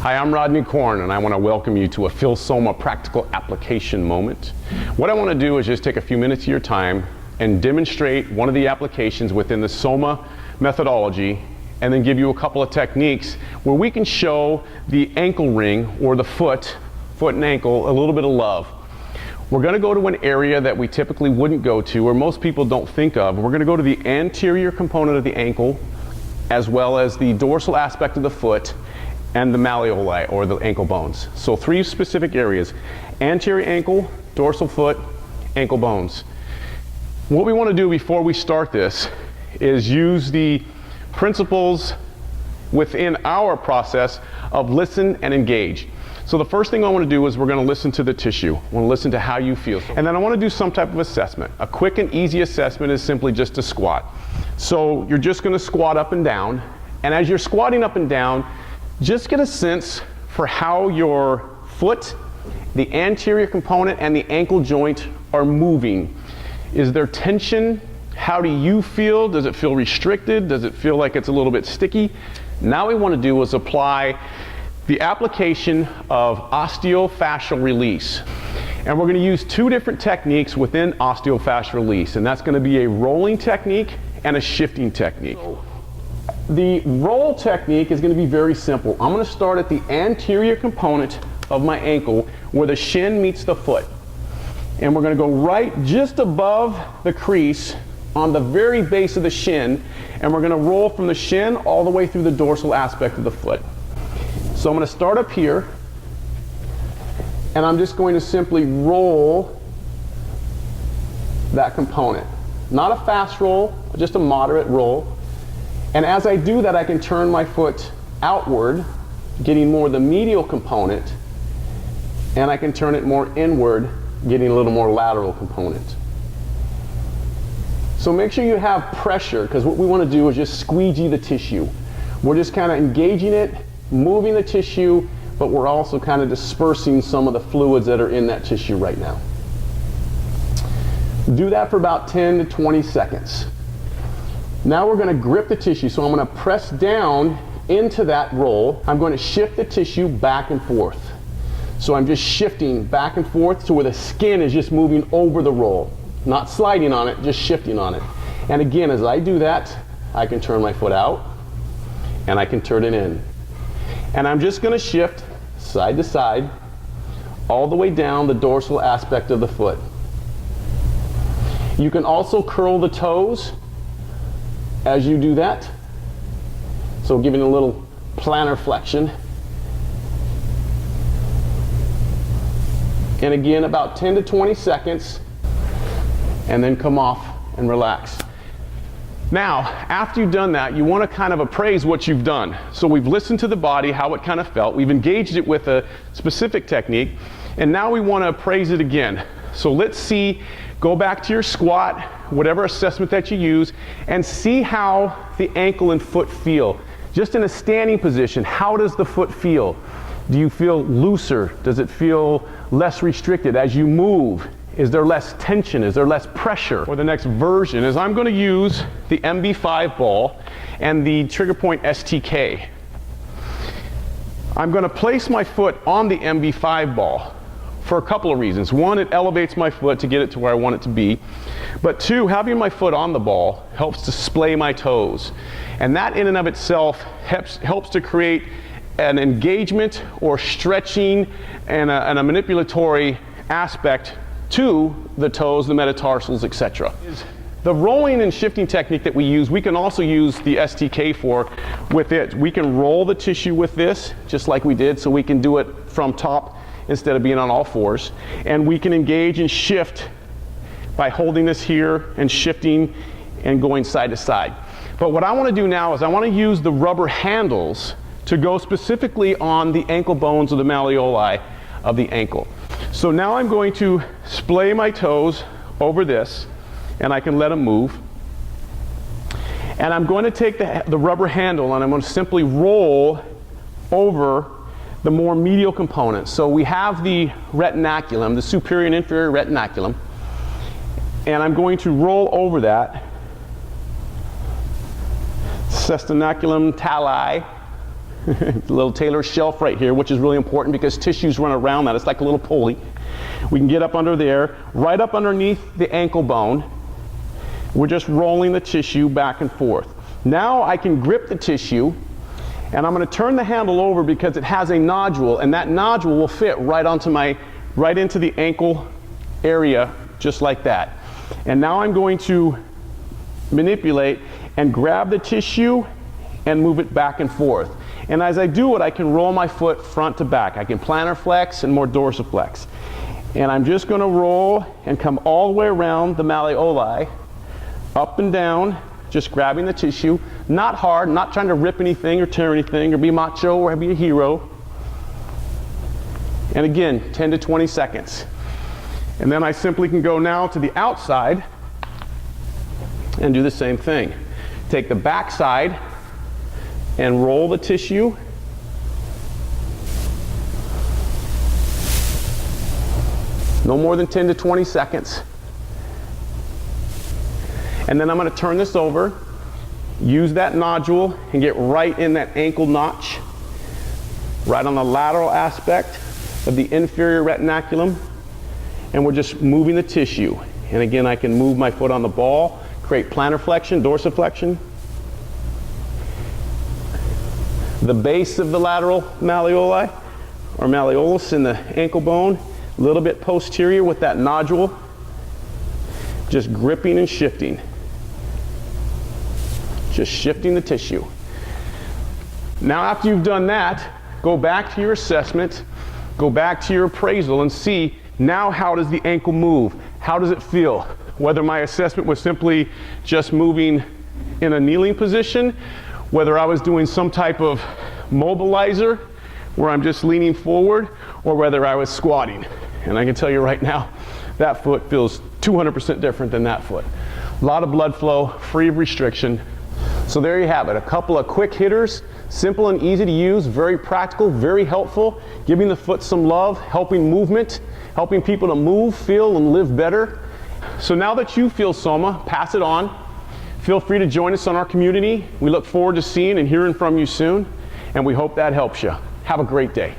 Hi, I'm Rodney Korn, and I want to welcome you to a SOMA practical application moment. What I want to do is just take a few minutes of your time and demonstrate one of the applications within the SOMA methodology, and then give you a couple of techniques where we can show the ankle ring or the foot and ankle a little bit of love. We're going to go to an area that we typically wouldn't go to, or most people don't think of. We're going to go to the anterior component of the ankle, as well as the dorsal aspect of the foot, and the malleoli, or the ankle bones. So 3 specific areas: anterior ankle, dorsal foot, ankle bones. What we want to do before we start this is use the principles within our process of listen and engage. So the first thing I want to do is we're going to listen to the tissue. I want to listen to how you feel. And then I want to do some type of assessment. A quick and easy assessment is simply just a squat. So you're just going to squat up and down. And as you're squatting up and down, just get a sense for how your foot, the anterior component, and the ankle joint are moving. Is there tension? How do you feel? Does it feel restricted? Does it feel like it's a little bit sticky? Now what we want to do is apply the application of Osteofascial Release. And we're going to use 2 different techniques within Osteofascial Release, and that's going to be a rolling technique and a shifting technique. The roll technique is going to be very simple. I'm going to start at the anterior component of my ankle where the shin meets the foot. And we're going to go right just above the crease on the very base of the shin, and we're going to roll from the shin all the way through the dorsal aspect of the foot. So I'm going to start up here, and I'm just going to simply roll that component. Not a fast roll, just a moderate roll. And as I do that, I can turn my foot outward, getting more of the medial component, and I can turn it more inward, getting a little more lateral component. So make sure you have pressure, because what we want to do is just squeegee the tissue. We're just kind of engaging it, moving the tissue, but we're also kind of dispersing some of the fluids that are in that tissue right now. Do that for about 10 to 20 seconds. Now we're going to grip the tissue, so I'm going to press down into that roll. I'm going to shift the tissue back and forth. So I'm just shifting back and forth to where the skin is just moving over the roll. Not sliding on it, just shifting on it. And again, as I do that, I can turn my foot out, and I can turn it in. And I'm just going to shift side to side, all the way down the dorsal aspect of the foot. You can also curl the toes as you do that, so giving a little plantar flexion. And again, about 10 to 20 seconds, and then come off and relax. Now, after you've done that, you want to kind of appraise what you've done. So we've listened to the body, how it kind of felt. We've engaged it with a specific technique, and now we want to appraise it again. So let's see, go back to your squat, whatever assessment that you use, and see how the ankle and foot feel. Just in a standing position, how does the foot feel? Do you feel looser? Does it feel less restricted? As you move, is there less tension? Is there less pressure? Or the next version is I'm going to use the MB5 ball and the trigger point STK. I'm going to place my foot on the MB5 ball for a couple of reasons. 1, it elevates my foot to get it to where I want it to be. But 2, having my foot on the ball helps to splay my toes. And that in and of itself helps to create an engagement or stretching and a manipulatory aspect to the toes, the metatarsals, etc. The rolling and shifting technique that we use, we can also use the STK for with it. We can roll the tissue with this, just like we did, so we can do it from top instead of being on all fours. And we can engage and shift by holding this here and shifting and going side to side. But what I want to do now is I want to use the rubber handles to go specifically on the ankle bones or the malleoli of the ankle. So now I'm going to splay my toes over this, and I can let them move. And I'm going to take the rubber handle, and I'm going to simply roll over the more medial components. So we have the retinaculum, the superior and inferior retinaculum, and I'm going to roll over that. Cestanaculum tali, The little tailor shelf right here, which is really important because tissues run around that. It's like a little pulley. We can get up under there, right up underneath the ankle bone. We're just rolling the tissue back and forth. Now I can grip the tissue, and I'm going to turn the handle over because it has a nodule, and that nodule will fit right into the ankle area, just like that. And now I'm going to manipulate and grab the tissue and move it back and forth. And as I do it, I can roll my foot front to back. I can plantar flex and more dorsiflex. And I'm just going to roll and come all the way around the malleoli, up and down, just grabbing the tissue. Not hard, not trying to rip anything or tear anything or be macho or be a hero. And again, 10 to 20 seconds. And then I simply can go now to the outside and do the same thing. Take the back side and roll the tissue. No more than 10 to 20 seconds. And then I'm going to turn this over, use that nodule, and get right in that ankle notch, right on the lateral aspect of the inferior retinaculum. And we're just moving the tissue. And again, I can move my foot on the ball, create plantar flexion, dorsiflexion. The base of the lateral malleoli, or malleolus in the ankle bone, a little bit posterior with that nodule, just gripping and shifting. Just shifting the tissue. Now after you've done that, go back to your assessment, go back to your appraisal and see now how does the ankle move? How does it feel? Whether my assessment was simply just moving in a kneeling position, whether I was doing some type of mobilizer where I'm just leaning forward, or whether I was squatting. And I can tell you right now, that foot feels 200% different than that foot. A lot of blood flow, free of restriction. So there you have it, a couple of quick hitters, simple and easy to use, very practical, very helpful, giving the foot some love, helping movement, helping people to move, feel, and live better. So now that you feel SOMA, pass it on. Feel free to join us on our community. We look forward to seeing and hearing from you soon, and we hope that helps you. Have a great day.